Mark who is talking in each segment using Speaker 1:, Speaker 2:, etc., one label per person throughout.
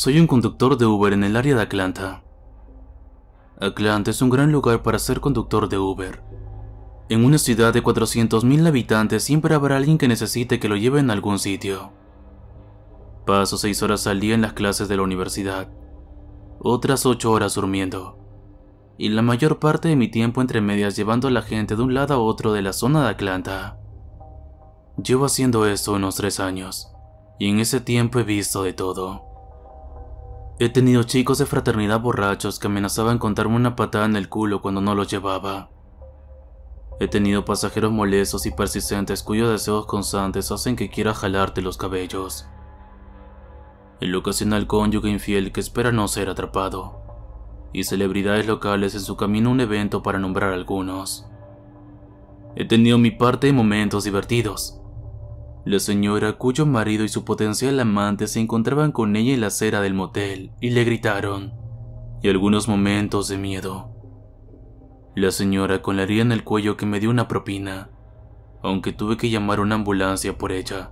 Speaker 1: Soy un conductor de Uber en el área de Atlanta. Atlanta es un gran lugar para ser conductor de Uber. En una ciudad de 400,000 habitantes siempre habrá alguien que necesite que lo lleven a algún sitio. Paso 6 horas al día en las clases de la universidad, otras 8 horas durmiendo, y la mayor parte de mi tiempo entre medias llevando a la gente de un lado a otro de la zona de Atlanta. Llevo haciendo esto unos 3 años, y en ese tiempo he visto de todo. He tenido chicos de fraternidad borrachos que amenazaban con darme una patada en el culo cuando no los llevaba. He tenido pasajeros molestos y persistentes cuyos deseos constantes hacen que quiera jalarte los cabellos. El ocasional cónyuge infiel que espera no ser atrapado. Y celebridades locales en su camino a un evento para nombrar algunos. He tenido mi parte de momentos divertidos. La señora cuyo marido y su potencial amante se encontraban con ella en la acera del motel y le gritaron, y algunos momentos de miedo. La señora con la herida en el cuello que me dio una propina, aunque tuve que llamar a una ambulancia por ella.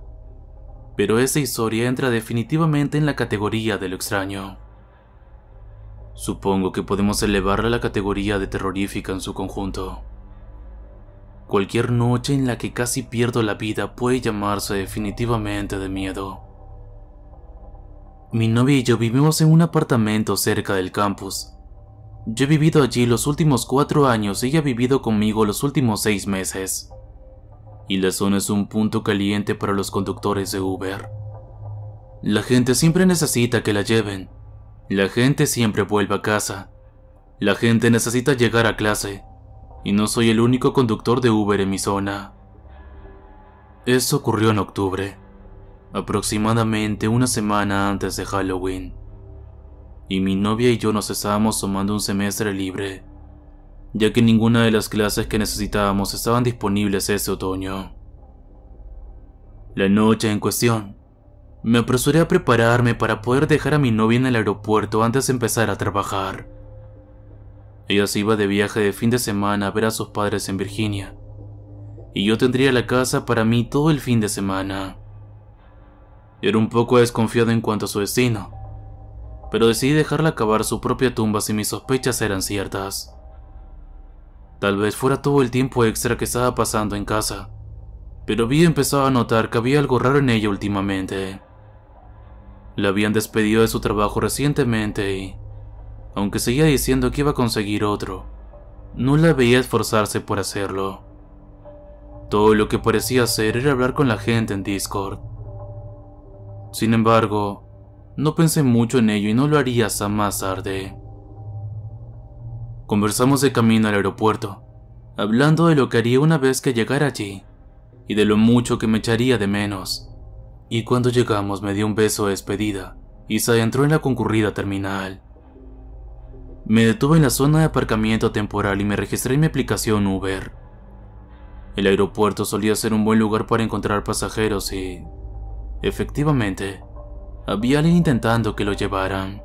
Speaker 1: Pero esa historia entra definitivamente en la categoría de lo extraño. Supongo que podemos elevarla a la categoría de terrorífica en su conjunto. Cualquier noche en la que casi pierdo la vida puede llamarse definitivamente de miedo. Mi novia y yo vivimos en un apartamento cerca del campus. Yo he vivido allí los últimos 4 años y ella ha vivido conmigo los últimos 6 meses. Y la zona es un punto caliente para los conductores de Uber. La gente siempre necesita que la lleven. La gente siempre vuelve a casa. La gente necesita llegar a clase. Y no soy el único conductor de Uber en mi zona. Eso ocurrió en octubre, aproximadamente una semana antes de Halloween. Y mi novia y yo nos estábamos tomando un semestre libre, ya que ninguna de las clases que necesitábamos estaban disponibles ese otoño. La noche en cuestión, me apresuré a prepararme para poder dejar a mi novia en el aeropuerto antes de empezar a trabajar. Ella se iba de viaje de fin de semana a ver a sus padres en Virginia, y yo tendría la casa para mí todo el fin de semana. Era un poco desconfiado en cuanto a su destino, pero decidí dejarla acabar su propia tumba si mis sospechas eran ciertas. Tal vez fuera todo el tiempo extra que estaba pasando en casa, pero había empezado a notar que había algo raro en ella últimamente. La habían despedido de su trabajo recientemente y, aunque seguía diciendo que iba a conseguir otro, no la veía esforzarse por hacerlo. Todo lo que parecía hacer era hablar con la gente en Discord. Sin embargo, no pensé mucho en ello y no lo haría hasta más tarde. Conversamos de camino al aeropuerto, hablando de lo que haría una vez que llegara allí, y de lo mucho que me echaría de menos. Y cuando llegamos me dio un beso de despedida, y se adentró en la concurrida terminal. Me detuve en la zona de aparcamiento temporal y me registré en mi aplicación Uber. El aeropuerto solía ser un buen lugar para encontrar pasajeros y, efectivamente, había alguien intentando que lo llevaran.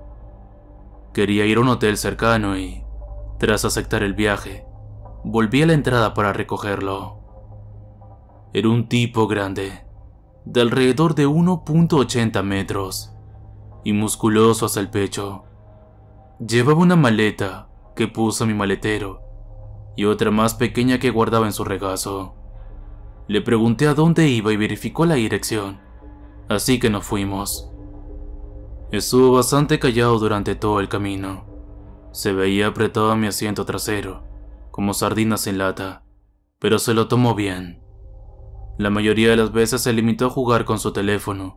Speaker 1: Quería ir a un hotel cercano y, tras aceptar el viaje, volví a la entrada para recogerlo. Era un tipo grande, de alrededor de 1.80 metros, y musculoso hasta el pecho. Llevaba una maleta que puso en mi maletero y otra más pequeña que guardaba en su regazo. Le pregunté a dónde iba y verificó la dirección, así que nos fuimos. Estuvo bastante callado durante todo el camino. Se veía apretado a mi asiento trasero, como sardinas en lata, pero se lo tomó bien. La mayoría de las veces se limitó a jugar con su teléfono,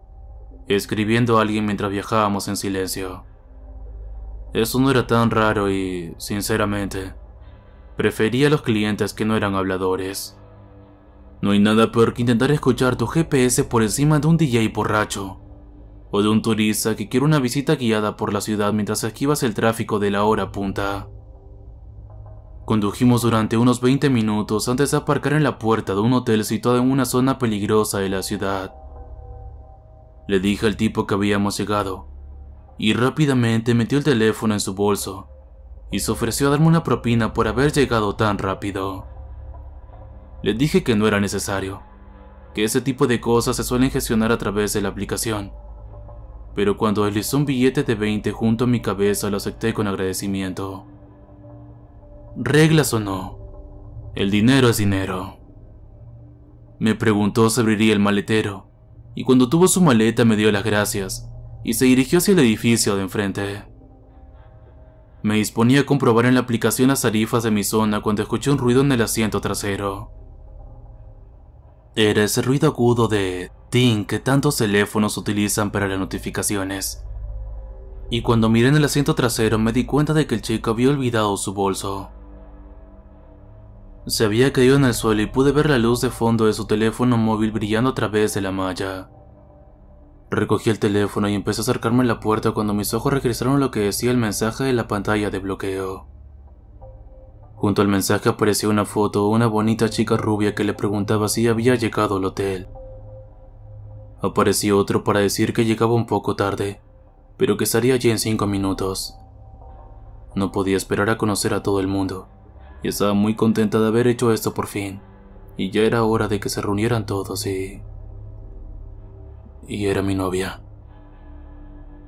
Speaker 1: escribiendo a alguien mientras viajábamos en silencio. Eso no era tan raro y, sinceramente, prefería a los clientes que no eran habladores. No hay nada peor que intentar escuchar tu GPS por encima de un DJ borracho, o de un turista que quiere una visita guiada por la ciudad mientras esquivas el tráfico de la hora punta. Condujimos durante unos 20 minutos antes de aparcar en la puerta de un hotel situado en una zona peligrosa de la ciudad. Le dije al tipo que habíamos llegado, y rápidamente metió el teléfono en su bolso y se ofreció a darme una propina por haber llegado tan rápido. Le dije que no era necesario, que ese tipo de cosas se suelen gestionar a través de la aplicación, pero cuando deslizó un billete de 20 junto a mi cabeza lo acepté con agradecimiento. ¿Reglas o no? El dinero es dinero. Me preguntó si abriría el maletero, y cuando tuvo su maleta me dio las gracias, y se dirigió hacia el edificio de enfrente. Me disponía a comprobar en la aplicación las tarifas de mi zona cuando escuché un ruido en el asiento trasero. Era ese ruido agudo de ting que tantos teléfonos utilizan para las notificaciones. Y cuando miré en el asiento trasero me di cuenta de que el chico había olvidado su bolso. Se había caído en el suelo y pude ver la luz de fondo de su teléfono móvil brillando a través de la malla. Recogí el teléfono y empecé a acercarme a la puerta cuando mis ojos registraron lo que decía el mensaje de la pantalla de bloqueo. Junto al mensaje apareció una foto de una bonita chica rubia que le preguntaba si había llegado al hotel. Apareció otro para decir que llegaba un poco tarde, pero que estaría allí en 5 minutos. No podía esperar a conocer a todo el mundo, y estaba muy contenta de haber hecho esto por fin, y ya era hora de que se reunieran todos y era mi novia.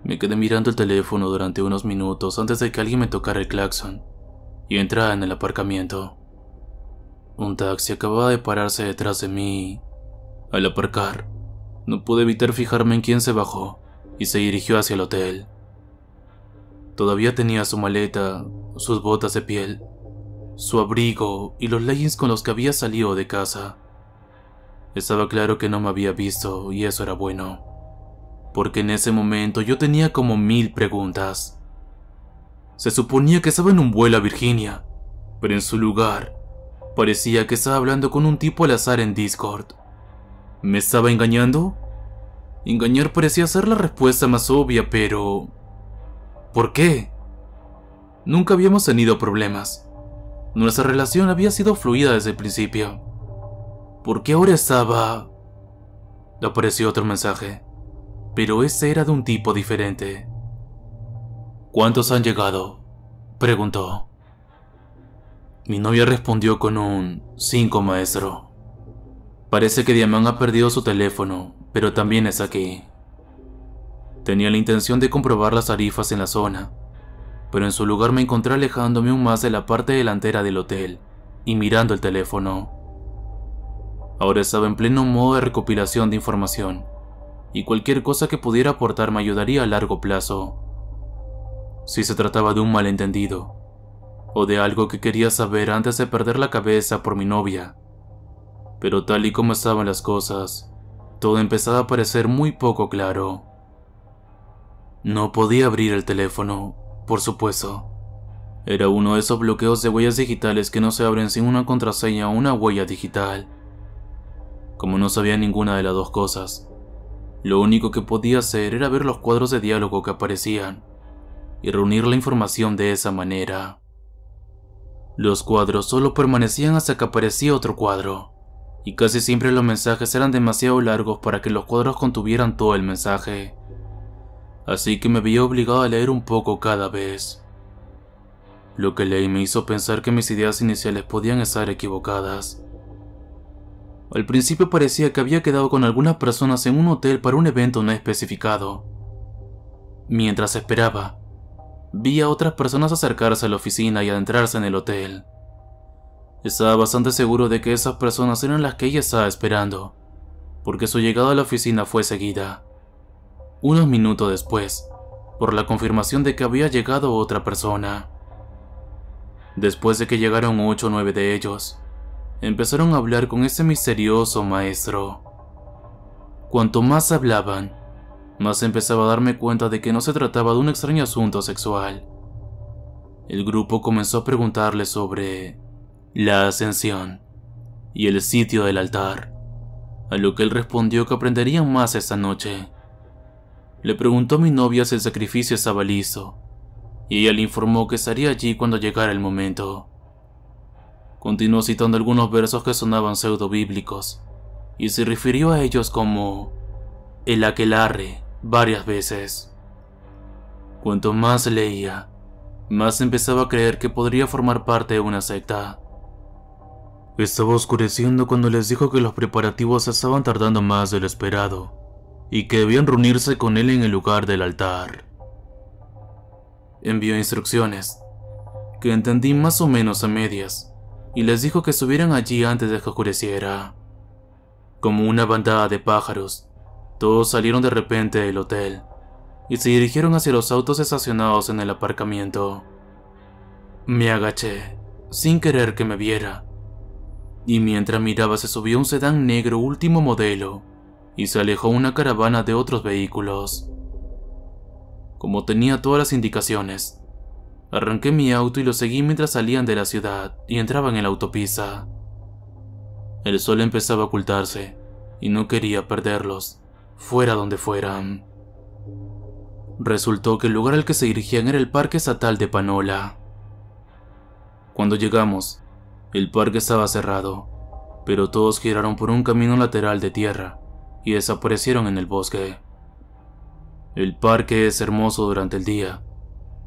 Speaker 1: Me quedé mirando el teléfono durante unos minutos antes de que alguien me tocara el claxon y entrara en el aparcamiento. Un taxi acababa de pararse detrás de mí. Al aparcar, no pude evitar fijarme en quién se bajó y se dirigió hacia el hotel. Todavía tenía su maleta, sus botas de piel, su abrigo y los leggings con los que había salido de casa. Estaba claro que no me había visto y eso era bueno, porque en ese momento yo tenía como 1000 preguntas. Se suponía que estaba en un vuelo a Virginia, pero en su lugar parecía que estaba hablando con un tipo al azar en Discord. ¿Me estaba engañando? Engañar parecía ser la respuesta más obvia, pero ¿por qué? Nunca habíamos tenido problemas. Nuestra relación había sido fluida desde el principio. ¿Por qué ahora estaba...? Apareció otro mensaje, pero ese era de un tipo diferente. ¿Cuántos han llegado?, preguntó. Mi novia respondió con un 5, maestro. Parece que Diamant ha perdido su teléfono, pero también es aquí. Tenía la intención de comprobar las tarifas en la zona, pero en su lugar me encontré alejándome aún más de la parte delantera del hotel y mirando el teléfono. Ahora estaba en pleno modo de recopilación de información, y cualquier cosa que pudiera aportar me ayudaría a largo plazo. Si se trataba de un malentendido, o de algo que quería saber antes de perder la cabeza por mi novia. Pero tal y como estaban las cosas, todo empezaba a parecer muy poco claro. No podía abrir el teléfono, por supuesto. Era uno de esos bloqueos de huellas digitales que no se abren sin una contraseña o una huella digital. Como no sabía ninguna de las dos cosas, lo único que podía hacer era ver los cuadros de diálogo que aparecían y reunir la información de esa manera. Los cuadros solo permanecían hasta que aparecía otro cuadro, y casi siempre los mensajes eran demasiado largos para que los cuadros contuvieran todo el mensaje. Así que me veía obligado a leer un poco cada vez. Lo que leí me hizo pensar que mis ideas iniciales podían estar equivocadas. Al principio parecía que había quedado con algunas personas en un hotel para un evento no especificado. Mientras esperaba, vi a otras personas acercarse a la oficina y adentrarse en el hotel. Estaba bastante seguro de que esas personas eran las que ella estaba esperando, porque su llegada a la oficina fue seguida. Unos minutos después, por la confirmación de que había llegado otra persona. Después de que llegaron 8 o 9 de ellos, empezaron a hablar con ese misterioso maestro. Cuanto más hablaban, más empezaba a darme cuenta de que no se trataba de un extraño asunto sexual. El grupo comenzó a preguntarle sobre la ascensión y el sitio del altar, a lo que él respondió que aprenderían más esa noche. Le preguntó a mi novia si el sacrificio estaba listo, y ella le informó que estaría allí cuando llegara el momento. Continuó citando algunos versos que sonaban pseudo-bíblicos, y se refirió a ellos como el aquelarre varias veces. Cuanto más leía, más empezaba a creer que podría formar parte de una secta. Estaba oscureciendo cuando les dijo que los preparativos estaban tardando más de lo esperado, y que debían reunirse con él en el lugar del altar. Envió instrucciones, que entendí más o menos a medias, y les dijo que subieran allí antes de que oscureciera. Como una bandada de pájaros, todos salieron de repente del hotel y se dirigieron hacia los autos estacionados en el aparcamiento. Me agaché, sin querer que me viera, y mientras miraba se subió un sedán negro último modelo y se alejó una caravana de otros vehículos. Como tenía todas las indicaciones, arranqué mi auto y lo seguí mientras salían de la ciudad y entraban en la autopista. El sol empezaba a ocultarse y no quería perderlos, fuera donde fueran. Resultó que el lugar al que se dirigían era el Parque Estatal de Panola. Cuando llegamos, el parque estaba cerrado, pero todos giraron por un camino lateral de tierra y desaparecieron en el bosque. El parque es hermoso durante el día,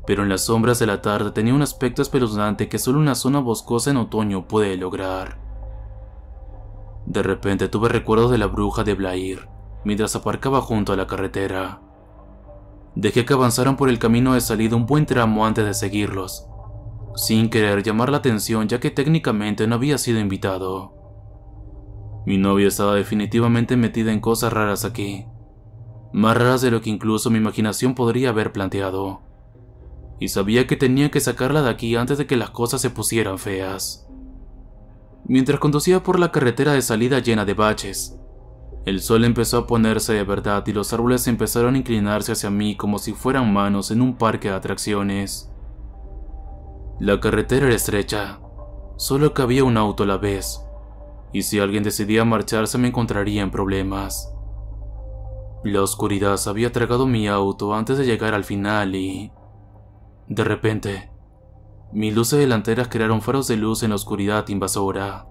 Speaker 1: pero en las sombras de la tarde tenía un aspecto espeluznante que solo una zona boscosa en otoño puede lograr. De repente tuve recuerdos de la bruja de Blair mientras aparcaba junto a la carretera. Dejé que avanzaran por el camino de salida un buen tramo antes de seguirlos, sin querer llamar la atención ya que técnicamente no había sido invitado. Mi novia estaba definitivamente metida en cosas raras aquí, más raras de lo que incluso mi imaginación podría haber planteado, y sabía que tenía que sacarla de aquí antes de que las cosas se pusieran feas. Mientras conducía por la carretera de salida llena de baches, el sol empezó a ponerse de verdad y los árboles empezaron a inclinarse hacia mí como si fueran manos en un parque de atracciones. La carretera era estrecha, solo cabía un auto a la vez, y si alguien decidía marcharse me encontraría en problemas. La oscuridad se había tragado mi auto antes de llegar al final y... de repente, mis luces delanteras crearon faros de luz en la oscuridad invasora.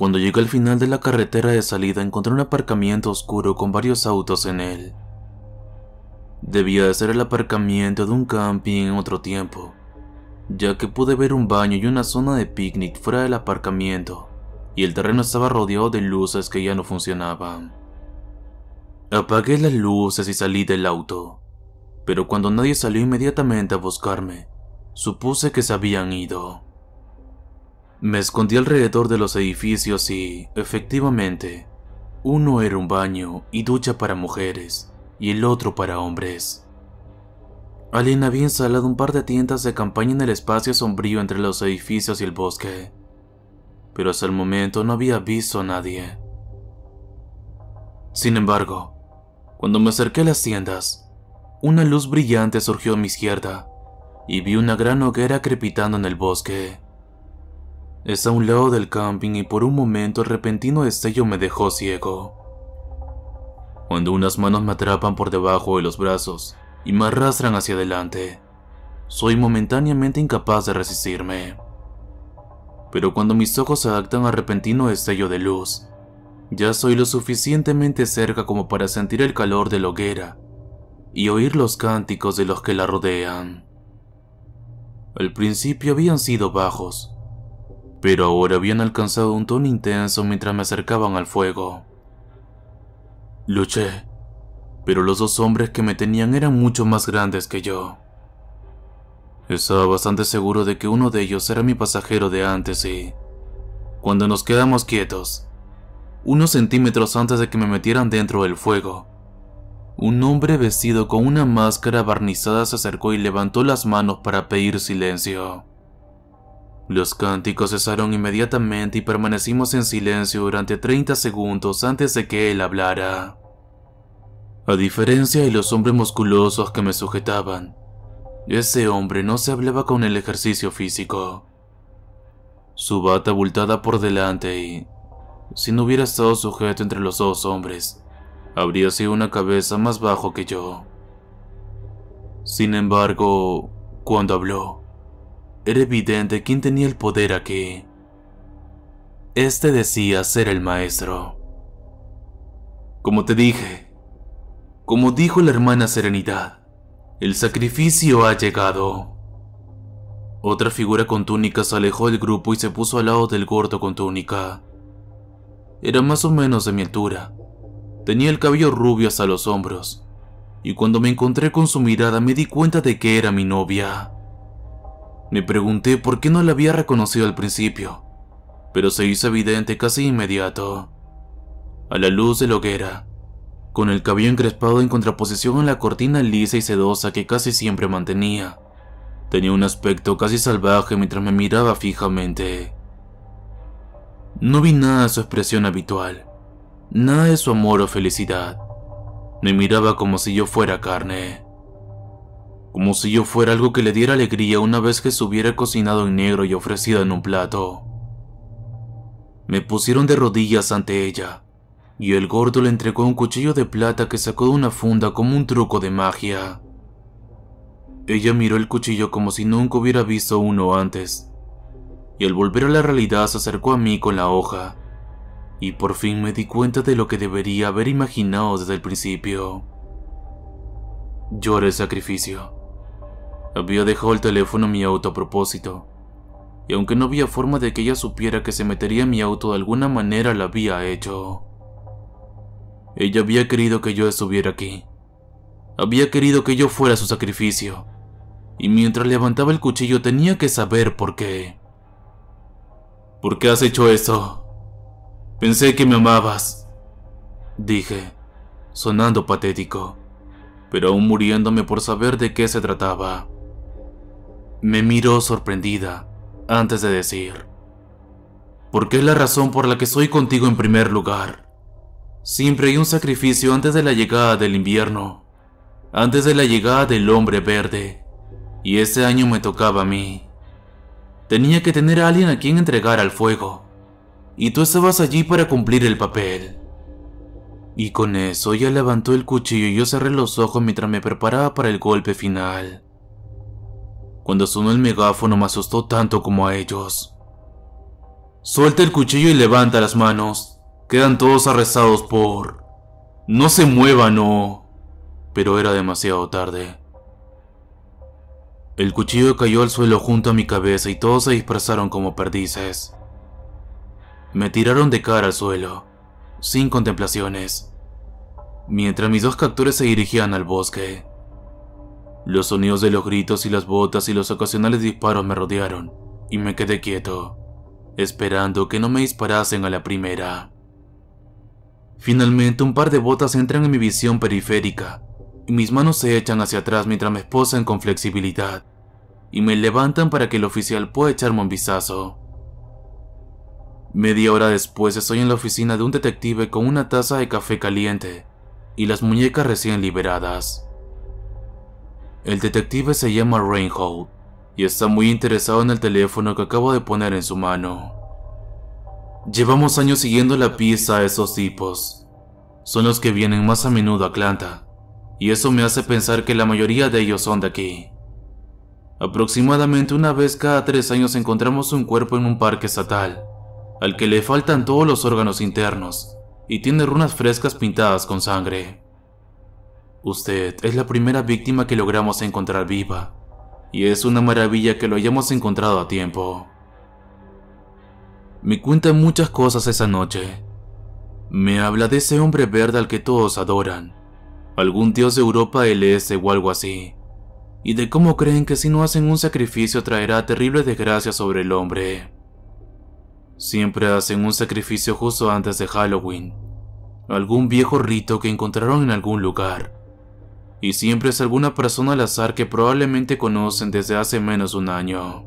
Speaker 1: Cuando llegué al final de la carretera de salida encontré un aparcamiento oscuro con varios autos en él. Debía de ser el aparcamiento de un camping en otro tiempo, ya que pude ver un baño y una zona de picnic fuera del aparcamiento, y el terreno estaba rodeado de luces que ya no funcionaban. Apagué las luces y salí del auto, pero cuando nadie salió inmediatamente a buscarme, supuse que se habían ido. Me escondí alrededor de los edificios y, efectivamente, uno era un baño y ducha para mujeres, y el otro para hombres. Alguien había instalado un par de tiendas de campaña en el espacio sombrío entre los edificios y el bosque, pero hasta el momento no había visto a nadie. Sin embargo, cuando me acerqué a las tiendas, una luz brillante surgió a mi izquierda y vi una gran hoguera crepitando en el bosque. Es a un lado del camping y por un momento el repentino destello me dejó ciego. Cuando unas manos me atrapan por debajo de los brazos y me arrastran hacia adelante, soy momentáneamente incapaz de resistirme. Pero cuando mis ojos se adaptan al repentino destello de luz, ya soy lo suficientemente cerca como para sentir el calor de la hoguera y oír los cánticos de los que la rodean. Al principio habían sido bajos, pero ahora habían alcanzado un tono intenso mientras me acercaban al fuego. Luché, pero los dos hombres que me tenían eran mucho más grandes que yo. Estaba bastante seguro de que uno de ellos era mi pasajero de antes y, cuando nos quedamos quietos, unos centímetros antes de que me metieran dentro del fuego, un hombre vestido con una máscara barnizada se acercó y levantó las manos para pedir silencio. Los cánticos cesaron inmediatamente y permanecimos en silencio durante 30 segundos antes de que él hablara. A diferencia de los hombres musculosos que me sujetaban, ese hombre no se hablaba con el ejercicio físico. Su bata abultada por delante y, si no hubiera estado sujeto entre los dos hombres, habría sido una cabeza más bajo que yo. Sin embargo, cuando habló, era evidente quién tenía el poder aquí. Este decía ser el maestro. Como te dije, como dijo la hermana Serenidad, el sacrificio ha llegado. Otra figura con túnica se alejó del grupo y se puso al lado del gordo con túnica. Era más o menos de mi altura. Tenía el cabello rubio hasta los hombros, y cuando me encontré con su mirada me di cuenta de que era mi novia. Me pregunté por qué no la había reconocido al principio, pero se hizo evidente casi inmediato. A la luz de la hoguera, con el cabello encrespado en contraposición a la cortina lisa y sedosa que casi siempre mantenía, tenía un aspecto casi salvaje mientras me miraba fijamente. No vi nada de su expresión habitual, nada de su amor o felicidad. Me miraba como si yo fuera carne, como si yo fuera algo que le diera alegría una vez que estuviera cocinado en negro y ofrecido en un plato. Me pusieron de rodillas ante ella, y el gordo le entregó un cuchillo de plata que sacó de una funda como un truco de magia. Ella miró el cuchillo como si nunca hubiera visto uno antes, y al volver a la realidad se acercó a mí con la hoja, y por fin me di cuenta de lo que debería haber imaginado desde el principio. Yo era el sacrificio. Había dejado el teléfono en mi auto a propósito, y aunque no había forma de que ella supiera que se metería en mi auto de alguna manera, lo había hecho. Ella había querido que yo estuviera aquí. Había querido que yo fuera su sacrificio, y mientras levantaba el cuchillo tenía que saber por qué. ¿Por qué has hecho eso? Pensé que me amabas, dije, sonando patético, pero aún muriéndome por saber de qué se trataba. Me miró sorprendida, antes de decir, porque es la razón por la que estoy contigo en primer lugar. Siempre hay un sacrificio antes de la llegada del invierno, antes de la llegada del hombre verde, y ese año me tocaba a mí. Tenía que tener a alguien a quien entregar al fuego, y tú estabas allí para cumplir el papel. Y con eso ella levantó el cuchillo y yo cerré los ojos mientras me preparaba para el golpe final. Cuando sonó el megáfono me asustó tanto como a ellos. Suelta el cuchillo y levanta las manos. Quedan todos arrestados por... No se muevan, no. Pero era demasiado tarde. El cuchillo cayó al suelo junto a mi cabeza y todos se dispersaron como perdices. Me tiraron de cara al suelo, sin contemplaciones, mientras mis dos captores se dirigían al bosque. Los sonidos de los gritos y las botas y los ocasionales disparos me rodearon, y me quedé quieto, esperando que no me disparasen a la primera. Finalmente un par de botas entran en mi visión periférica, y mis manos se echan hacia atrás mientras me esposan con flexibilidad, y me levantan para que el oficial pueda echarme un vistazo. Media hora después estoy en la oficina de un detective con una taza de café caliente y las muñecas recién liberadas. El detective se llama Reinhold y está muy interesado en el teléfono que acabo de poner en su mano. Llevamos años siguiendo la pista a esos tipos. Son los que vienen más a menudo a Atlanta, y eso me hace pensar que la mayoría de ellos son de aquí. Aproximadamente una vez cada 3 años encontramos un cuerpo en un parque estatal, al que le faltan todos los órganos internos, y tiene runas frescas pintadas con sangre. Usted es la primera víctima que logramos encontrar viva, y es una maravilla que lo hayamos encontrado a tiempo. Me cuenta muchas cosas esa noche. Me habla de ese hombre verde al que todos adoran, algún dios de Europa del Este o algo así, y de cómo creen que si no hacen un sacrificio traerá terribles desgracias sobre el hombre. Siempre hacen un sacrificio justo antes de Halloween, algún viejo rito que encontraron en algún lugar, y siempre es alguna persona al azar que probablemente conocen desde hace menos de un año.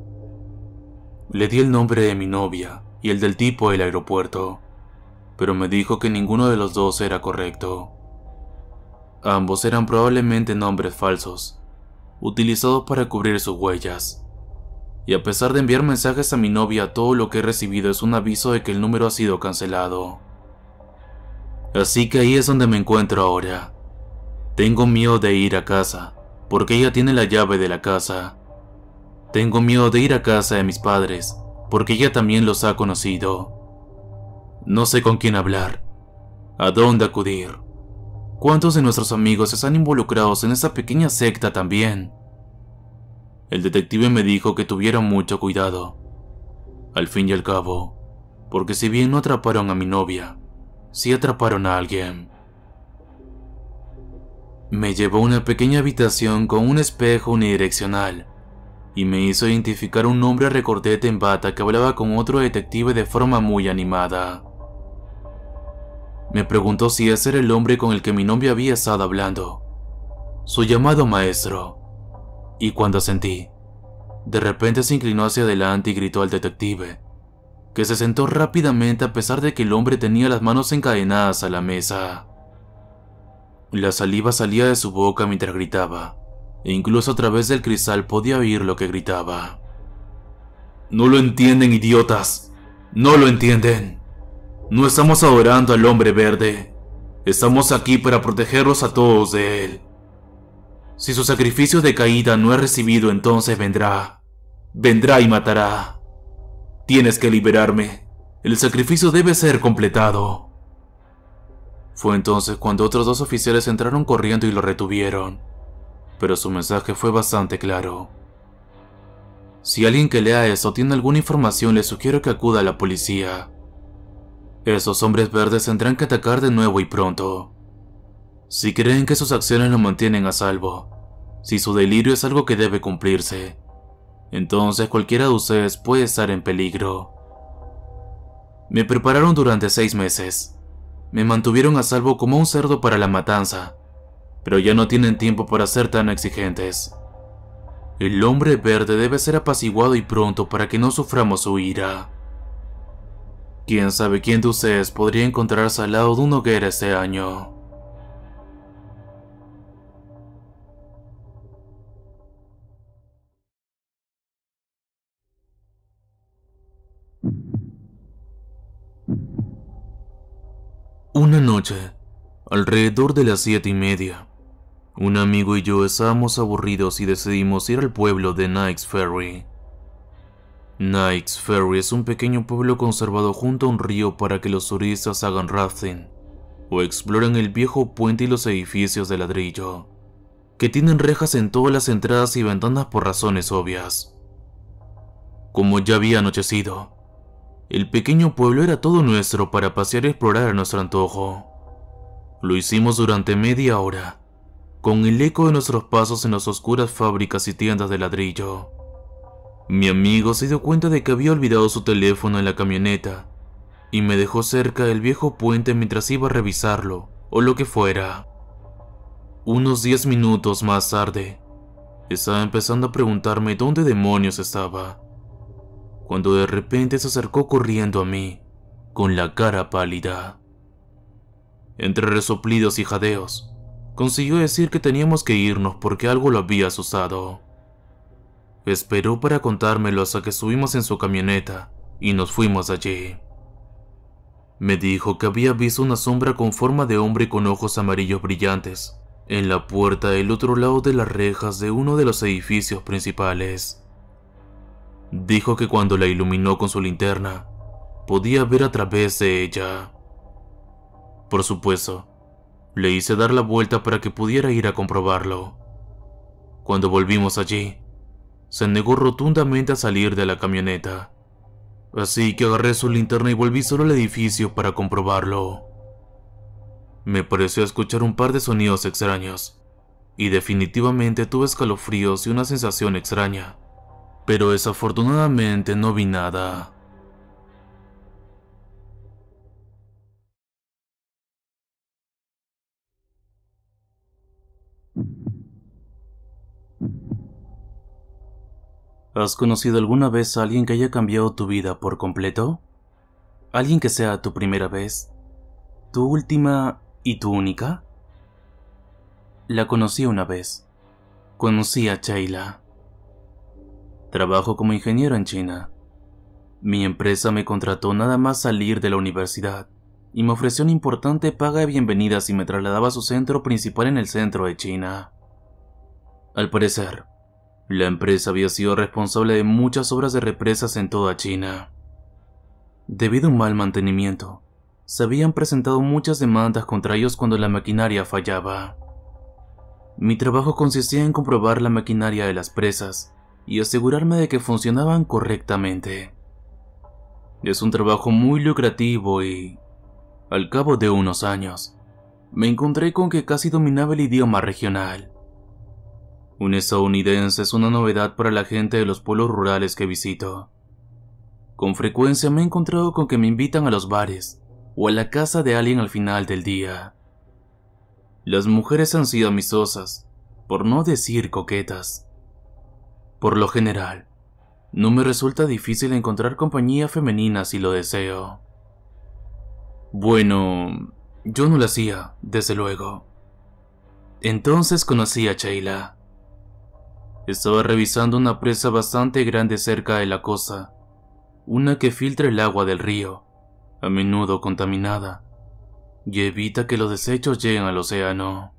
Speaker 1: Le di el nombre de mi novia y el del tipo del aeropuerto, pero me dijo que ninguno de los dos era correcto. Ambos eran probablemente nombres falsos, utilizados para cubrir sus huellas. Y a pesar de enviar mensajes a mi novia, todo lo que he recibido es un aviso de que el número ha sido cancelado. Así que ahí es donde me encuentro ahora. Tengo miedo de ir a casa, porque ella tiene la llave de la casa. Tengo miedo de ir a casa de mis padres, porque ella también los ha conocido. No sé con quién hablar, a dónde acudir. ¿Cuántos de nuestros amigos están involucrados en esta pequeña secta también? El detective me dijo que tuviera mucho cuidado. Al fin y al cabo, porque si bien no atraparon a mi novia, sí atraparon a alguien. Me llevó a una pequeña habitación con un espejo unidireccional y me hizo identificar un hombre recordete en bata que hablaba con otro detective de forma muy animada. Me preguntó si ese era el hombre con el que mi novia había estado hablando, su llamado maestro, y cuando asentí, de repente se inclinó hacia adelante y gritó al detective, que se sentó rápidamente a pesar de que el hombre tenía las manos encadenadas a la mesa. La saliva salía de su boca mientras gritaba, e incluso a través del cristal podía oír lo que gritaba. «No lo entienden, idiotas. No lo entienden. No estamos adorando al hombre verde. Estamos aquí para protegerlos a todos de él. Si su sacrificio de caída no es recibido, entonces vendrá. Vendrá y matará. Tienes que liberarme. El sacrificio debe ser completado». Fue entonces cuando otros 2 oficiales entraron corriendo y lo retuvieron, pero su mensaje fue bastante claro. Si alguien que lea esto tiene alguna información, le sugiero que acuda a la policía. Esos hombres verdes tendrán que atacar de nuevo y pronto. Si creen que sus acciones lo mantienen a salvo, si su delirio es algo que debe cumplirse, entonces cualquiera de ustedes puede estar en peligro. Me prepararon durante 6 meses. Me mantuvieron a salvo como un cerdo para la matanza, pero ya no tienen tiempo para ser tan exigentes. El hombre verde debe ser apaciguado y pronto para que no suframos su ira. Quién sabe quién de ustedes podría encontrarse al lado de una hoguera este año. Una noche, alrededor de las 7:30, un amigo y yo estábamos aburridos y decidimos ir al pueblo de Knights Ferry. Knights Ferry es un pequeño pueblo conservado junto a un río para que los turistas hagan rafting o exploren el viejo puente y los edificios de ladrillo, que tienen rejas en todas las entradas y ventanas por razones obvias. Como ya había anochecido, el pequeño pueblo era todo nuestro para pasear y explorar a nuestro antojo. Lo hicimos durante media hora, con el eco de nuestros pasos en las oscuras fábricas y tiendas de ladrillo. Mi amigo se dio cuenta de que había olvidado su teléfono en la camioneta y me dejó cerca del viejo puente mientras iba a revisarlo, o lo que fuera. Unos 10 minutos más tarde, estaba empezando a preguntarme dónde demonios estaba, cuando de repente se acercó corriendo a mí, con la cara pálida. Entre resoplidos y jadeos, consiguió decir que teníamos que irnos porque algo lo había asustado. Esperó para contármelo hasta que subimos en su camioneta y nos fuimos allí. Me dijo que había visto una sombra con forma de hombre con ojos amarillos brillantes en la puerta del otro lado de las rejas de uno de los edificios principales. Dijo que cuando la iluminó con su linterna, podía ver a través de ella. Por supuesto, le hice dar la vuelta para que pudiera ir a comprobarlo. Cuando volvimos allí, se negó rotundamente a salir de la camioneta, así que agarré su linterna y volví solo al edificio para comprobarlo. Me pareció escuchar un par de sonidos extraños, y definitivamente tuve escalofríos y una sensación extraña, pero desafortunadamente no vi nada. ¿Has conocido alguna vez a alguien que haya cambiado tu vida por completo? ¿Alguien que sea tu primera vez, tu última y tu única? La conocí una vez. Conocí a Sheila. Trabajo como ingeniero en China. Mi empresa me contrató nada más salir de la universidad y me ofreció una importante paga de bienvenida si me trasladaba a su centro principal en el centro de China. Al parecer, la empresa había sido responsable de muchas obras de represas en toda China. Debido a un mal mantenimiento, se habían presentado muchas demandas contra ellos cuando la maquinaria fallaba. Mi trabajo consistía en comprobar la maquinaria de las presas y asegurarme de que funcionaban correctamente. Es un trabajo muy lucrativo y, al cabo de unos años, me encontré con que casi dominaba el idioma regional. Un estadounidense es una novedad para la gente de los pueblos rurales que visito. Con frecuencia me he encontrado con que me invitan a los bares o a la casa de alguien al final del día. Las mujeres han sido amistosas, por no decir coquetas. Por lo general, no me resulta difícil encontrar compañía femenina si lo deseo. Bueno, yo no lo hacía, desde luego. Entonces conocí a Sheila. Estaba revisando una presa bastante grande cerca de la costa, una que filtra el agua del río, a menudo contaminada, y evita que los desechos lleguen al océano.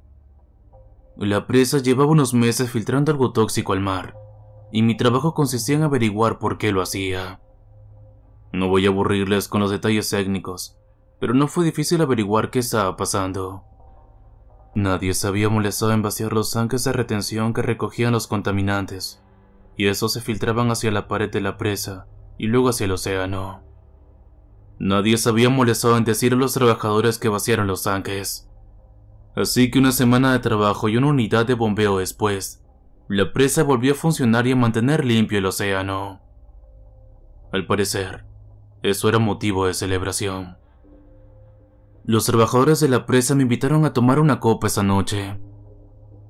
Speaker 1: La presa llevaba unos meses filtrando algo tóxico al mar, y mi trabajo consistía en averiguar por qué lo hacía. No voy a aburrirles con los detalles técnicos, pero no fue difícil averiguar qué estaba pasando. Nadie se había molestado en vaciar los tanques de retención que recogían los contaminantes, y esos se filtraban hacia la pared de la presa y luego hacia el océano. Nadie se había molestado en decir a los trabajadores que vaciaran los tanques. Así que una semana de trabajo y una unidad de bombeo después, la presa volvió a funcionar y a mantener limpio el océano. Al parecer, eso era motivo de celebración. Los trabajadores de la presa me invitaron a tomar una copa esa noche.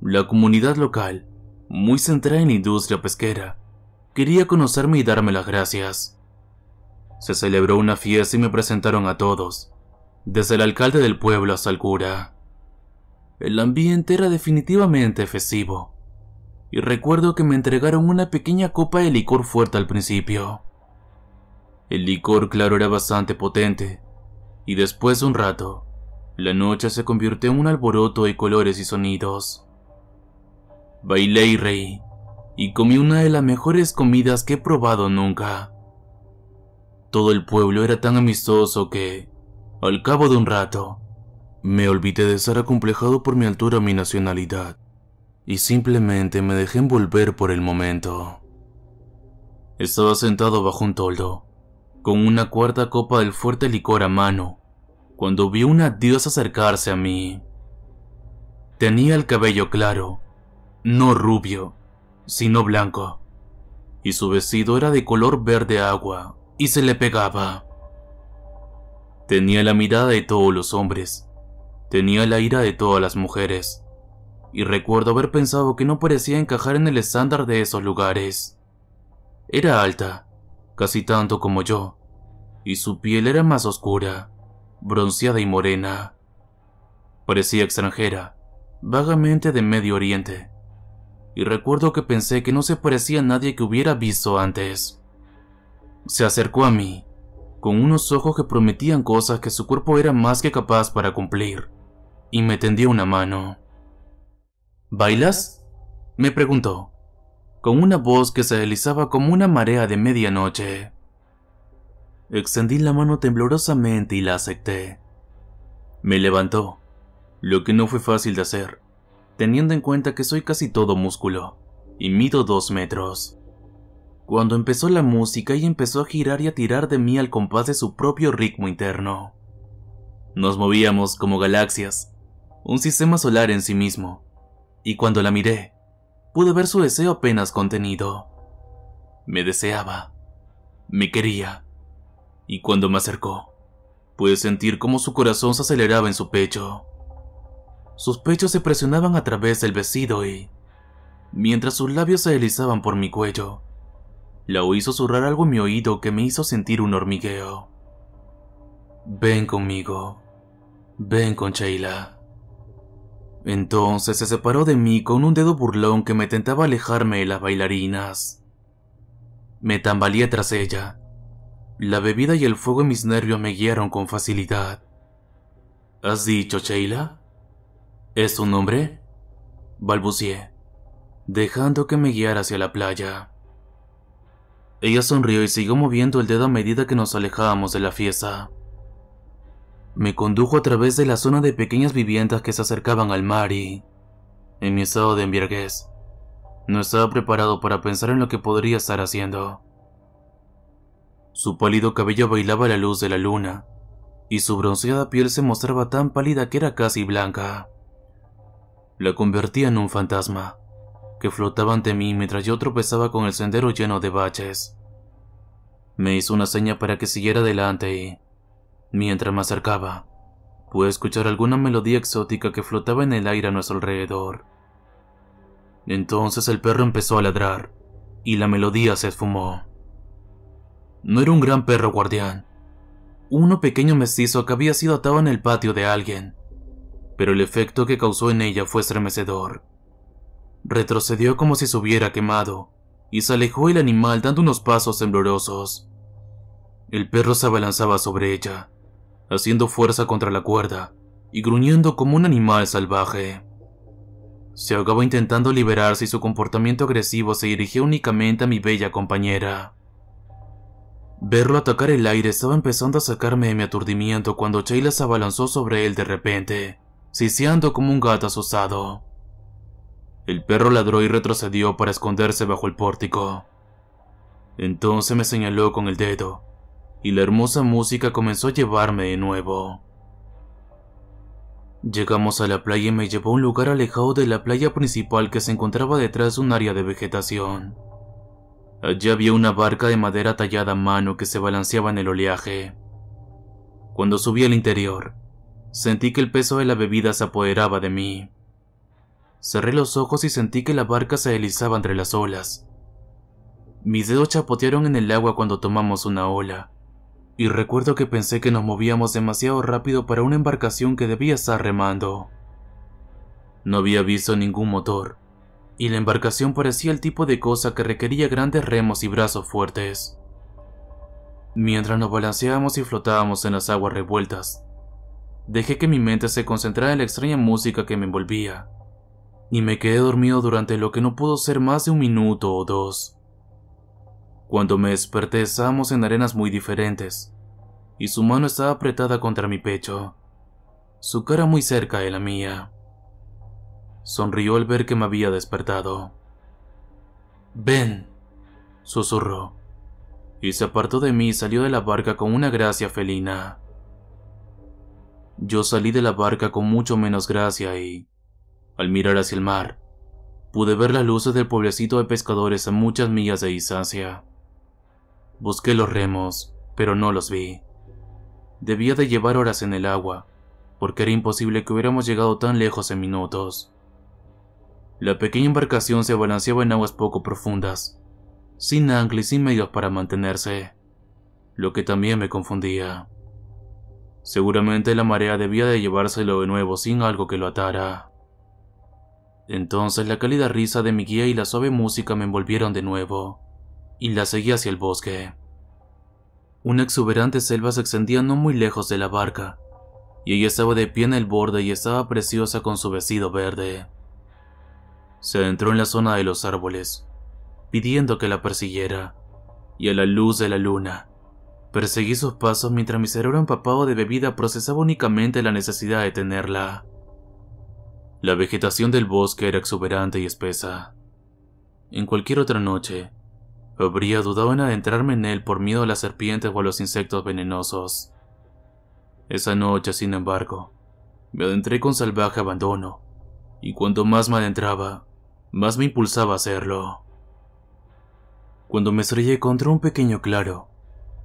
Speaker 1: La comunidad local, muy centrada en la industria pesquera, quería conocerme y darme las gracias. Se celebró una fiesta y me presentaron a todos, desde el alcalde del pueblo hasta el cura. El ambiente era definitivamente festivo, y recuerdo que me entregaron una pequeña copa de licor fuerte al principio. El licor claro era bastante potente, y después de un rato, la noche se convirtió en un alboroto de colores y sonidos. Bailé y reí, y comí una de las mejores comidas que he probado nunca. Todo el pueblo era tan amistoso que, al cabo de un rato, me olvidé de estar acomplejado por mi altura o mi nacionalidad, y simplemente me dejé envolver por el momento. Estaba sentado bajo un toldo, con una cuarta copa del fuerte licor a mano, cuando vi una diosa acercarse a mí. Tenía el cabello claro, no rubio, sino blanco, y su vestido era de color verde agua y se le pegaba. Tenía la mirada de todos los hombres, tenía la ira de todas las mujeres, y recuerdo haber pensado que no parecía encajar en el estándar de esos lugares. Era alta, casi tanto como yo, y su piel era más oscura, bronceada y morena. Parecía extranjera, vagamente de Medio Oriente, y recuerdo que pensé que no se parecía a nadie que hubiera visto antes. Se acercó a mí, con unos ojos que prometían cosas que su cuerpo era más que capaz para cumplir, y me tendió una mano. ¿Bailas?, me preguntó, con una voz que se deslizaba como una marea de medianoche. Extendí la mano temblorosamente y la acepté. Me levantó, lo que no fue fácil de hacer, teniendo en cuenta que soy casi todo músculo, y mido 2 metros. Cuando empezó la música, ella empezó a girar y a tirar de mí al compás de su propio ritmo interno. Nos movíamos como galaxias, un sistema solar en sí mismo, y cuando la miré, pude ver su deseo apenas contenido. Me deseaba, me quería, y cuando me acercó, pude sentir cómo su corazón se aceleraba en su pecho. Sus pechos se presionaban a través del vestido y, mientras sus labios se deslizaban por mi cuello, la oí susurrar algo en mi oído que me hizo sentir un hormigueo. Ven conmigo, ven con Sheila. Entonces se separó de mí con un dedo burlón que me tentaba alejarme de las bailarinas. Me tambaleé tras ella. La bebida y el fuego en mis nervios me guiaron con facilidad. ¿Has dicho Sheila? ¿Es tu nombre?, balbuceé, dejando que me guiara hacia la playa. Ella sonrió y siguió moviendo el dedo a medida que nos alejábamos de la fiesta. Me condujo a través de la zona de pequeñas viviendas que se acercaban al mar y, en mi estado de embriaguez, no estaba preparado para pensar en lo que podría estar haciendo. Su pálido cabello bailaba a la luz de la luna, y su bronceada piel se mostraba tan pálida que era casi blanca. La convertía en un fantasma, que flotaba ante mí mientras yo tropezaba con el sendero lleno de baches. Me hizo una seña para que siguiera adelante y, mientras me acercaba, pude escuchar alguna melodía exótica que flotaba en el aire a nuestro alrededor. Entonces el perro empezó a ladrar, y la melodía se esfumó. No era un gran perro guardián, uno pequeño mestizo que había sido atado en el patio de alguien, pero el efecto que causó en ella fue estremecedor. Retrocedió como si se hubiera quemado, y se alejó el animal dando unos pasos temblorosos. El perro se abalanzaba sobre ella, haciendo fuerza contra la cuerda y gruñendo como un animal salvaje. Se ahogaba intentando liberarse y su comportamiento agresivo se dirigía únicamente a mi bella compañera. Verlo atacar el aire estaba empezando a sacarme de mi aturdimiento cuando Sheila se abalanzó sobre él de repente, siseando como un gato asustado. El perro ladró y retrocedió para esconderse bajo el pórtico. Entonces me señaló con el dedo, y la hermosa música comenzó a llevarme de nuevo. Llegamos a la playa y me llevó a un lugar alejado de la playa principal que se encontraba detrás de un área de vegetación. Allí había una barca de madera tallada a mano que se balanceaba en el oleaje. Cuando subí al interior, sentí que el peso de la bebida se apoderaba de mí. Cerré los ojos y sentí que la barca se deslizaba entre las olas. Mis dedos chapotearon en el agua cuando tomamos una ola, y recuerdo que pensé que nos movíamos demasiado rápido para una embarcación que debía estar remando. No había visto ningún motor, y la embarcación parecía el tipo de cosa que requería grandes remos y brazos fuertes. Mientras nos balanceábamos y flotábamos en las aguas revueltas, dejé que mi mente se concentrara en la extraña música que me envolvía, y me quedé dormido durante lo que no pudo ser más de 1 minuto o 2. Cuando me desperté estábamos en arenas muy diferentes, y su mano estaba apretada contra mi pecho, su cara muy cerca de la mía. Sonrió al ver que me había despertado. «Ven», susurró, y se apartó de mí y salió de la barca con una gracia felina. Yo salí de la barca con mucho menos gracia y, al mirar hacia el mar, pude ver las luces del pueblecito de pescadores a muchas millas de distancia. Busqué los remos, pero no los vi. Debía de llevar horas en el agua, porque era imposible que hubiéramos llegado tan lejos en minutos. La pequeña embarcación se balanceaba en aguas poco profundas, sin ancla y sin medios para mantenerse, lo que también me confundía. Seguramente la marea debía de llevárselo de nuevo sin algo que lo atara. Entonces la cálida risa de mi guía y la suave música me envolvieron de nuevo, y la seguí hacia el bosque. Una exuberante selva se extendía no muy lejos de la barca, y ella estaba de pie en el borde y estaba preciosa con su vestido verde. Se adentró en la zona de los árboles, pidiendo que la persiguiera, y a la luz de la luna, perseguí sus pasos mientras mi cerebro empapado de bebida procesaba únicamente la necesidad de tenerla. La vegetación del bosque era exuberante y espesa. En cualquier otra noche, habría dudado en adentrarme en él por miedo a las serpientes o a los insectos venenosos. Esa noche, sin embargo, me adentré con salvaje abandono, y cuanto más me adentraba, más me impulsaba a hacerlo. Cuando me estrellé contra un pequeño claro,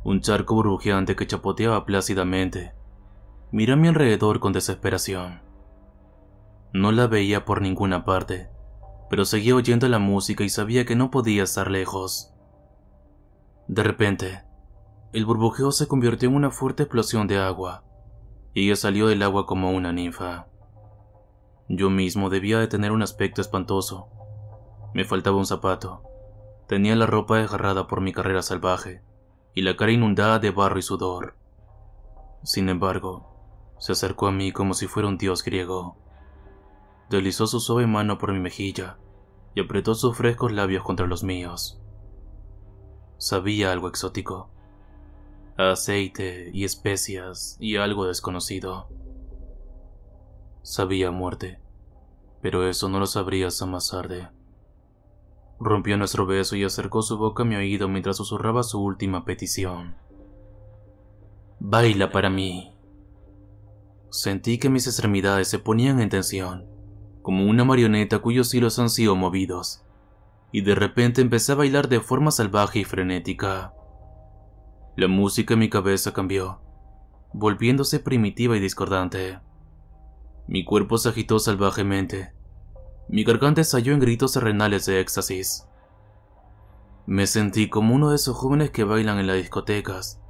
Speaker 1: un charco burbujeante que chapoteaba plácidamente, miré a mi alrededor con desesperación. No la veía por ninguna parte, pero seguía oyendo la música y sabía que no podía estar lejos. De repente, el burbujeo se convirtió en una fuerte explosión de agua, y ella salió del agua como una ninfa. Yo mismo debía de tener un aspecto espantoso. Me faltaba un zapato, tenía la ropa desgarrada por mi carrera salvaje, y la cara inundada de barro y sudor. Sin embargo, se acercó a mí como si fuera un dios griego. Deslizó su suave mano por mi mejilla y apretó sus frescos labios contra los míos. Sabía algo exótico, aceite y especias y algo desconocido. Sabía muerte, pero eso no lo sabría hasta más tarde. Rompió nuestro beso y acercó su boca a mi oído mientras susurraba su última petición. «Baila para mí». Sentí que mis extremidades se ponían en tensión, como una marioneta cuyos hilos han sido movidos, y de repente empecé a bailar de forma salvaje y frenética. La música en mi cabeza cambió, volviéndose primitiva y discordante. Mi cuerpo se agitó salvajemente. Mi garganta estalló en gritos terrenales de éxtasis. Me sentí como uno de esos jóvenes que bailan en las discotecas,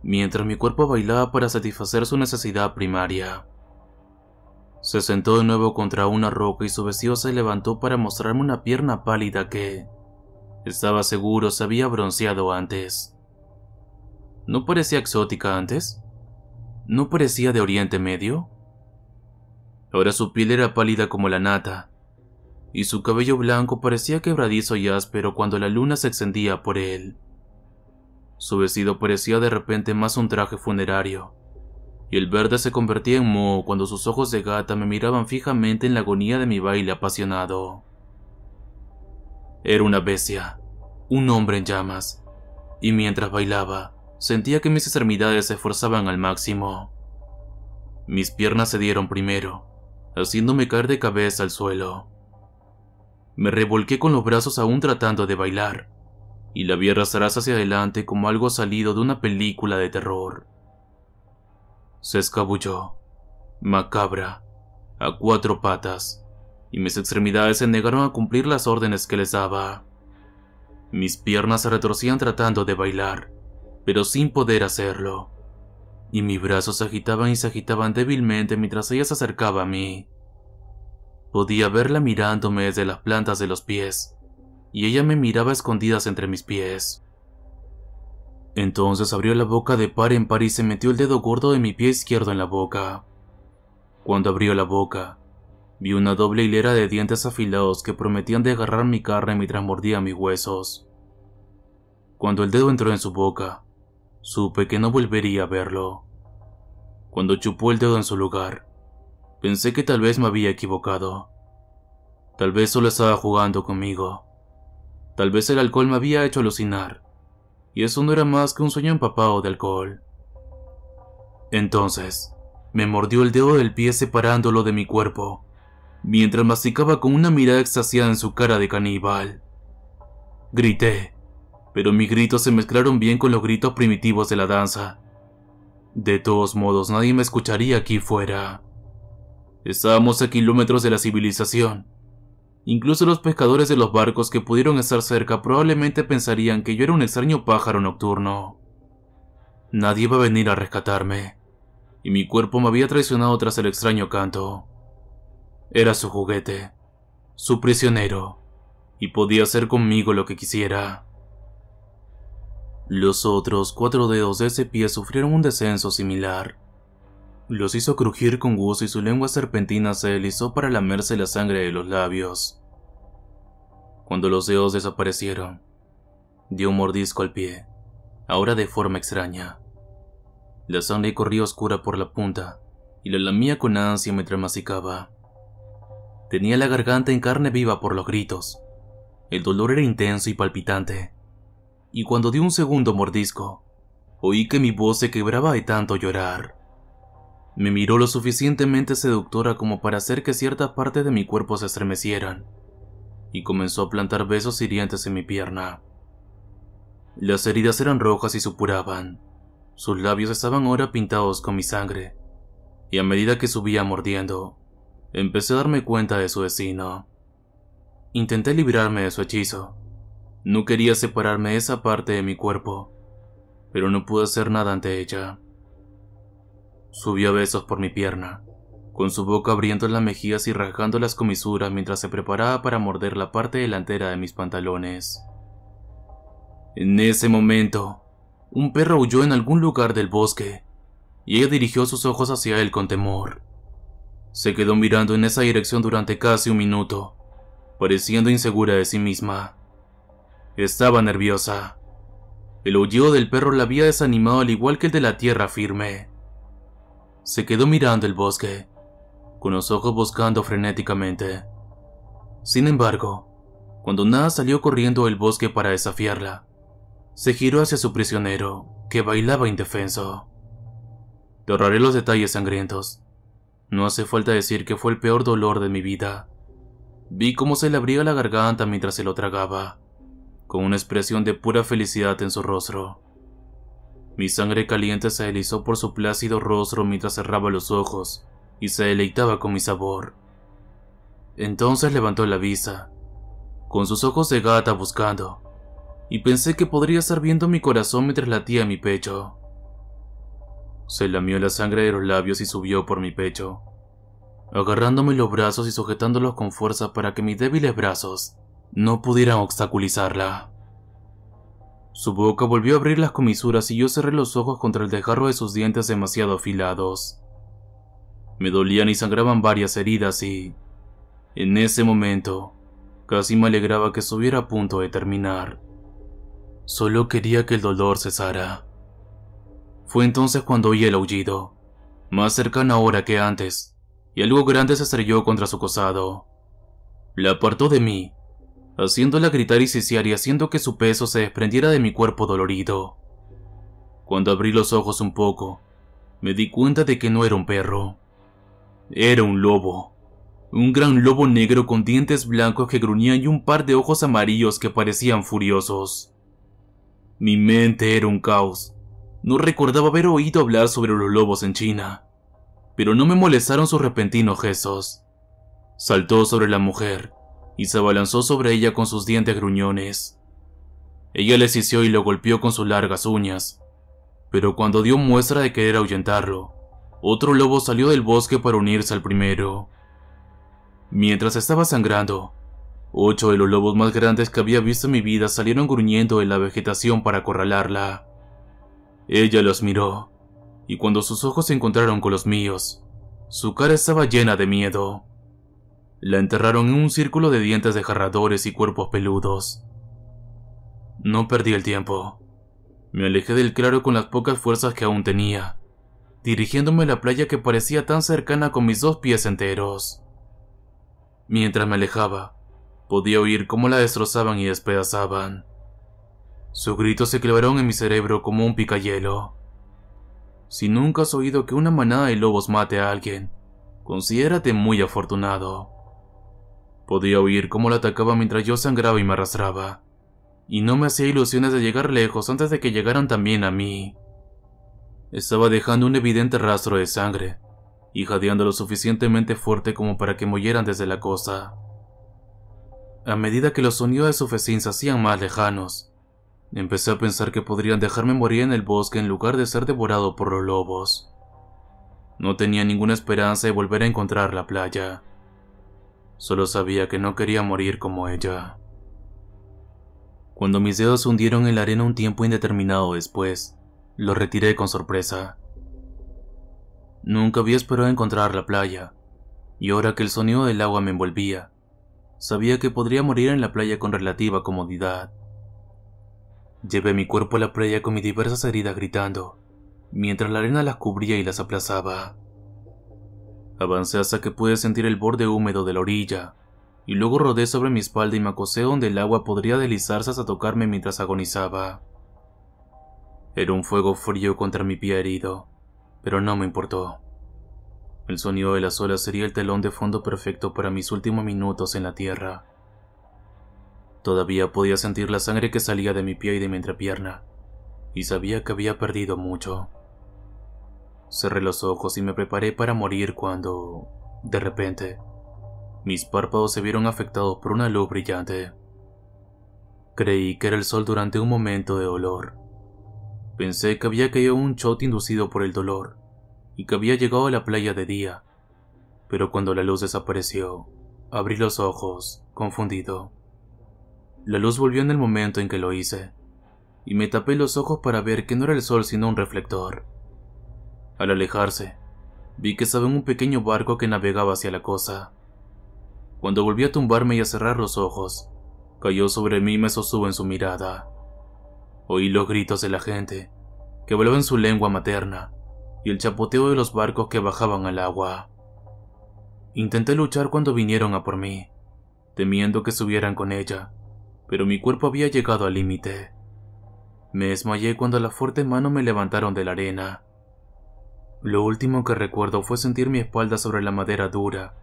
Speaker 1: mientras mi cuerpo bailaba para satisfacer su necesidad primaria. Se sentó de nuevo contra una roca y su vestido se levantó para mostrarme una pierna pálida que, estaba seguro, se había bronceado antes. ¿No parecía exótica antes? ¿No parecía de Oriente Medio? Ahora su piel era pálida como la nata, y su cabello blanco parecía quebradizo y áspero cuando la luna se extendía por él. Su vestido parecía de repente más un traje funerario, y el verde se convertía en moho cuando sus ojos de gata me miraban fijamente en la agonía de mi baile apasionado. Era una bestia, un hombre en llamas, y mientras bailaba, sentía que mis extremidades se esforzaban al máximo. Mis piernas se dieron primero, haciéndome caer de cabeza al suelo. Me revolqué con los brazos aún tratando de bailar, y la vi arrastrar hacia adelante como algo salido de una película de terror. Se escabulló, macabra, a 4 patas, y mis extremidades se negaron a cumplir las órdenes que les daba. Mis piernas se retorcían tratando de bailar, pero sin poder hacerlo, y mis brazos se agitaban y se agitaban débilmente mientras ella se acercaba a mí. Podía verla mirándome desde las plantas de los pies, y ella me miraba a escondidas entre mis pies. Entonces abrió la boca de par en par y se metió el dedo gordo de mi pie izquierdo en la boca. Cuando abrió la boca, vi una doble hilera de dientes afilados que prometían desgarrar mi carne mientras mordía mis huesos. Cuando el dedo entró en su boca, supe que no volvería a verlo. Cuando chupó el dedo en su lugar, pensé que tal vez me había equivocado. Tal vez solo estaba jugando conmigo. Tal vez el alcohol me había hecho alucinar, y eso no era más que un sueño empapado de alcohol. Entonces, me mordió el dedo del pie separándolo de mi cuerpo, mientras masticaba con una mirada extasiada en su cara de caníbal. Grité, pero mis gritos se mezclaron bien con los gritos primitivos de la danza. De todos modos, nadie me escucharía aquí fuera. Estábamos a kilómetros de la civilización. Incluso los pescadores de los barcos que pudieron estar cerca probablemente pensarían que yo era un extraño pájaro nocturno. Nadie iba a venir a rescatarme, y mi cuerpo me había traicionado tras el extraño canto. Era su juguete, su prisionero, y podía hacer conmigo lo que quisiera. Los otros 4 dedos de ese pie sufrieron un descenso similar. Los hizo crujir con gusto y su lengua serpentina se deslizó para lamerse la sangre de los labios. Cuando los dedos desaparecieron, dio un mordisco al pie, ahora de forma extraña. La sangre corría oscura por la punta y la lamía con ansia mientras masticaba. Tenía la garganta en carne viva por los gritos. El dolor era intenso y palpitante, y cuando di un segundo mordisco, oí que mi voz se quebraba de tanto llorar. Me miró lo suficientemente seductora como para hacer que ciertas partes de mi cuerpo se estremecieran, y comenzó a plantar besos hirientes en mi pierna. Las heridas eran rojas y supuraban. Sus labios estaban ahora pintados con mi sangre, y a medida que subía mordiendo, empecé a darme cuenta de su destino. Intenté librarme de su hechizo. No quería separarme de esa parte de mi cuerpo, pero no pude hacer nada ante ella. Subió a besos por mi pierna, con su boca abriendo las mejillas y rasgando las comisuras mientras se preparaba para morder la parte delantera de mis pantalones. En ese momento, un perro aulló en algún lugar del bosque, y ella dirigió sus ojos hacia él con temor. Se quedó mirando en esa dirección durante casi un minuto, pareciendo insegura de sí misma. Estaba nerviosa. El aullido del perro la había desanimado al igual que el de la tierra firme. Se quedó mirando el bosque, con los ojos buscando frenéticamente. Sin embargo, cuando nada salió corriendo del bosque para desafiarla, se giró hacia su prisionero, que bailaba indefenso. Te ahorraré los detalles sangrientos, No hace falta decir que fue el peor dolor de mi vida. Vi cómo se le abría la garganta mientras se lo tragaba, con una expresión de pura felicidad en su rostro. Mi sangre caliente se deslizó por su plácido rostro mientras cerraba los ojos y se deleitaba con mi sabor. Entonces levantó la vista, con sus ojos de gata buscando, y pensé que podría estar viendo mi corazón mientras latía en mi pecho. Se lamió la sangre de los labios y subió por mi pecho, agarrándome los brazos y sujetándolos con fuerza para que mis débiles brazos no pudieran obstaculizarla. Su boca volvió a abrir las comisuras y yo cerré los ojos contra el desgarro de sus dientes demasiado afilados. Me dolían y sangraban varias heridas y, en ese momento, casi me alegraba que estuviera a punto de terminar. Solo quería que el dolor cesara. Fue entonces cuando oí el aullido, más cercano ahora que antes, y algo grande se estrelló contra su costado. La apartó de mí, haciéndola gritar y ciciar y haciendo que su peso se desprendiera de mi cuerpo dolorido. Cuando abrí los ojos un poco, me di cuenta de que no era un perro. Era un lobo. Un gran lobo negro con dientes blancos que gruñían y un par de ojos amarillos que parecían furiosos. Mi mente era un caos. No recordaba haber oído hablar sobre los lobos en China, pero no me molestaron sus repentinos gestos. Saltó sobre la mujer y se abalanzó sobre ella con sus dientes gruñones. Ella le sisió y lo golpeó con sus largas uñas, pero cuando dio muestra de querer ahuyentarlo, otro lobo salió del bosque para unirse al primero. Mientras estaba sangrando, 8 de los lobos más grandes que había visto en mi vida salieron gruñendo de la vegetación para acorralarla. Ella los miró, y cuando sus ojos se encontraron con los míos, su cara estaba llena de miedo. La enterraron en un círculo de dientes desgarradores y cuerpos peludos. No perdí el tiempo. Me alejé del claro con las pocas fuerzas que aún tenía, dirigiéndome a la playa que parecía tan cercana con mis 2 pies enteros. Mientras me alejaba, podía oír cómo la destrozaban y despedazaban. Sus gritos se clavaron en mi cerebro como un picayelo. Si nunca has oído que una manada de lobos mate a alguien, considérate muy afortunado. Podía oír cómo la atacaba mientras yo sangraba y me arrastraba, y no me hacía ilusiones de llegar lejos antes de que llegaran también a mí. Estaba dejando un evidente rastro de sangre, y jadeando lo suficientemente fuerte como para que me oyeran desde la costa. A medida que los sonidos de su festín se hacían más lejanos, empecé a pensar que podrían dejarme morir en el bosque en lugar de ser devorado por los lobos. No tenía ninguna esperanza de volver a encontrar la playa. Solo sabía que no quería morir como ella. Cuando mis dedos se hundieron en la arena un tiempo indeterminado después, los retiré con sorpresa. Nunca había esperado encontrar la playa, y ahora que el sonido del agua me envolvía, sabía que podría morir en la playa con relativa comodidad. Llevé mi cuerpo a la playa con mis diversas heridas gritando, mientras la arena las cubría y las aplazaba. Avancé hasta que pude sentir el borde húmedo de la orilla, y luego rodé sobre mi espalda y me acosté donde el agua podría deslizarse hasta tocarme mientras agonizaba. Era un fuego frío contra mi pie herido, pero no me importó. El sonido de las olas sería el telón de fondo perfecto para mis últimos minutos en la tierra. Todavía podía sentir la sangre que salía de mi pie y de mi entrepierna, y sabía que había perdido mucho. Cerré los ojos y me preparé para morir cuando, de repente, mis párpados se vieron afectados por una luz brillante. Creí que era el sol durante un momento de dolor. Pensé que había caído un shot inducido por el dolor, y que había llegado a la playa de día, pero cuando la luz desapareció, abrí los ojos, confundido. La luz volvió en el momento en que lo hice, y me tapé los ojos para ver que no era el sol sino un reflector. Al alejarse, vi que estaba en un pequeño barco que navegaba hacia la costa. Cuando volví a tumbarme y a cerrar los ojos, cayó sobre mí y me sostuvo en su mirada. Oí los gritos de la gente, que hablaba en su lengua materna, y el chapoteo de los barcos que bajaban al agua. Intenté luchar cuando vinieron a por mí, temiendo que subieran con ella, pero mi cuerpo había llegado al límite. Me desmayé cuando las fuertes manos me levantaron de la arena. Lo último que recuerdo fue sentir mi espalda sobre la madera dura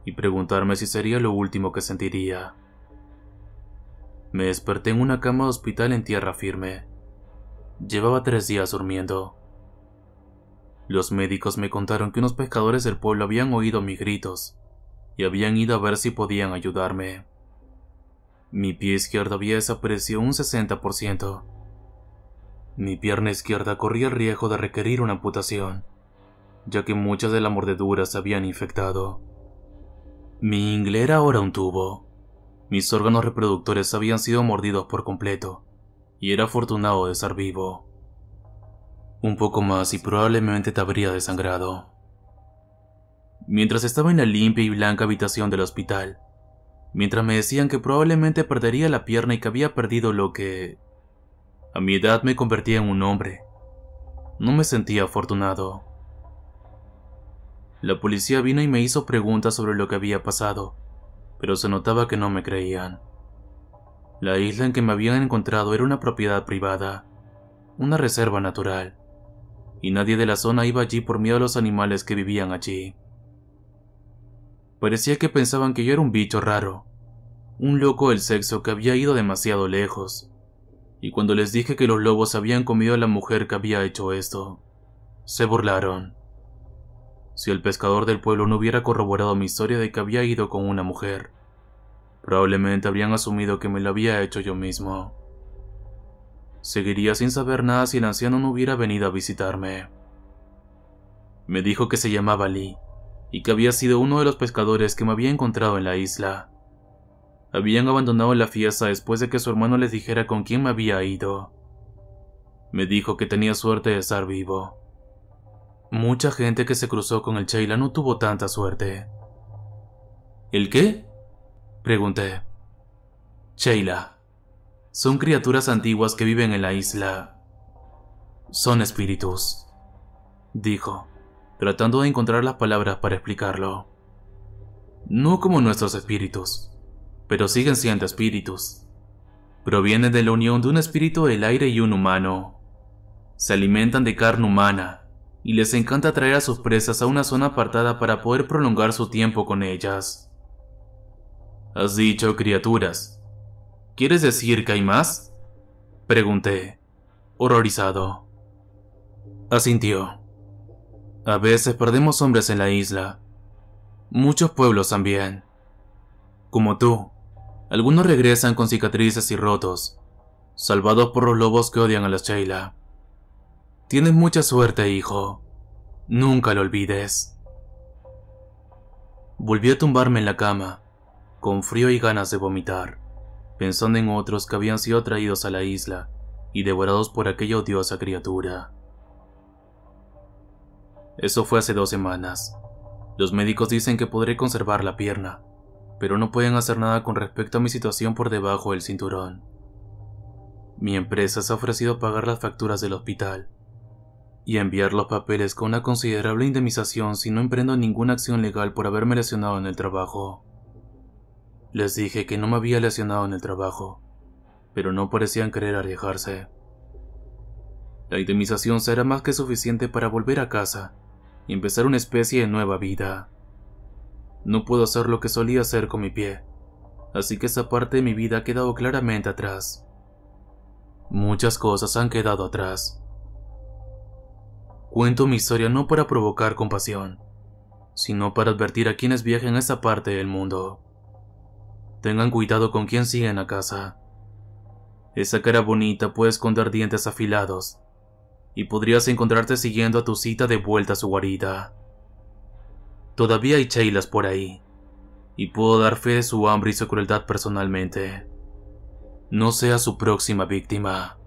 Speaker 1: y preguntarme si sería lo último que sentiría. Me desperté en una cama de hospital en tierra firme. Llevaba 3 días durmiendo. Los médicos me contaron que unos pescadores del pueblo habían oído mis gritos y habían ido a ver si podían ayudarme. Mi pie izquierdo había desaparecido un 60%. Mi pierna izquierda corría el riesgo de requerir una amputación, ya que muchas de las mordeduras se habían infectado. Mi ingle era ahora un tubo. Mis órganos reproductores habían sido mordidos por completo, y era afortunado de estar vivo. Un poco más y probablemente te habría desangrado. Mientras estaba en la limpia y blanca habitación del hospital, mientras me decían que probablemente perdería la pierna y que había perdido lo que, a mi edad, me convertía en un hombre, no me sentía afortunado. La policía vino y me hizo preguntas sobre lo que había pasado, pero se notaba que no me creían. La isla en que me habían encontrado era una propiedad privada, una reserva natural, y nadie de la zona iba allí por miedo a los animales que vivían allí. Parecía que pensaban que yo era un bicho raro, un loco del sexo que había ido demasiado lejos, y cuando les dije que los lobos habían comido a la mujer que había hecho esto, se burlaron. Si el pescador del pueblo no hubiera corroborado mi historia de que había ido con una mujer, probablemente habrían asumido que me lo había hecho yo mismo. Seguiría sin saber nada si el anciano no hubiera venido a visitarme. Me dijo que se llamaba Lee y que había sido uno de los pescadores que me había encontrado en la isla. Habían abandonado la fiesta después de que su hermano les dijera con quién me había ido. Me dijo que tenía suerte de estar vivo. Mucha gente que se cruzó con el Sheila no tuvo tanta suerte. ¿El qué?, pregunté. Sheila. Son criaturas antiguas que viven en la isla. Son espíritus, dijo, tratando de encontrar las palabras para explicarlo. No como nuestros espíritus, pero siguen siendo espíritus. Provienen de la unión de un espíritu del aire y un humano. Se alimentan de carne humana y les encanta traer a sus presas a una zona apartada para poder prolongar su tiempo con ellas. ¿Has dicho criaturas? ¿Quieres decir que hay más?, pregunté, horrorizado. Asintió. A veces perdemos hombres en la isla. Muchos pueblos también. Como tú, algunos regresan con cicatrices y rotos, salvados por los lobos que odian a la Sheila. Tienes mucha suerte, hijo. Nunca lo olvides. Volví a tumbarme en la cama, con frío y ganas de vomitar, pensando en otros que habían sido traídos a la isla y devorados por aquella odiosa criatura. Eso fue hace 2 semanas. Los médicos dicen que podré conservar la pierna, pero no pueden hacer nada con respecto a mi situación por debajo del cinturón. Mi empresa se ha ofrecido a pagar las facturas del hospital y enviar los papeles con una considerable indemnización si no emprendo ninguna acción legal por haberme lesionado en el trabajo. Les dije que no me había lesionado en el trabajo, pero no parecían querer arriesgarse. La indemnización será más que suficiente para volver a casa y empezar una especie de nueva vida. No puedo hacer lo que solía hacer con mi pie, así que esa parte de mi vida ha quedado claramente atrás. Muchas cosas han quedado atrás. Cuento mi historia no para provocar compasión, sino para advertir a quienes viajen a esa parte del mundo. Tengan cuidado con quien siguen a casa. Esa cara bonita puede esconder dientes afilados, y podrías encontrarte siguiendo a tu cita de vuelta a su guarida. Todavía hay Sheilas por ahí, y puedo dar fe de su hambre y su crueldad personalmente. No sea su próxima víctima.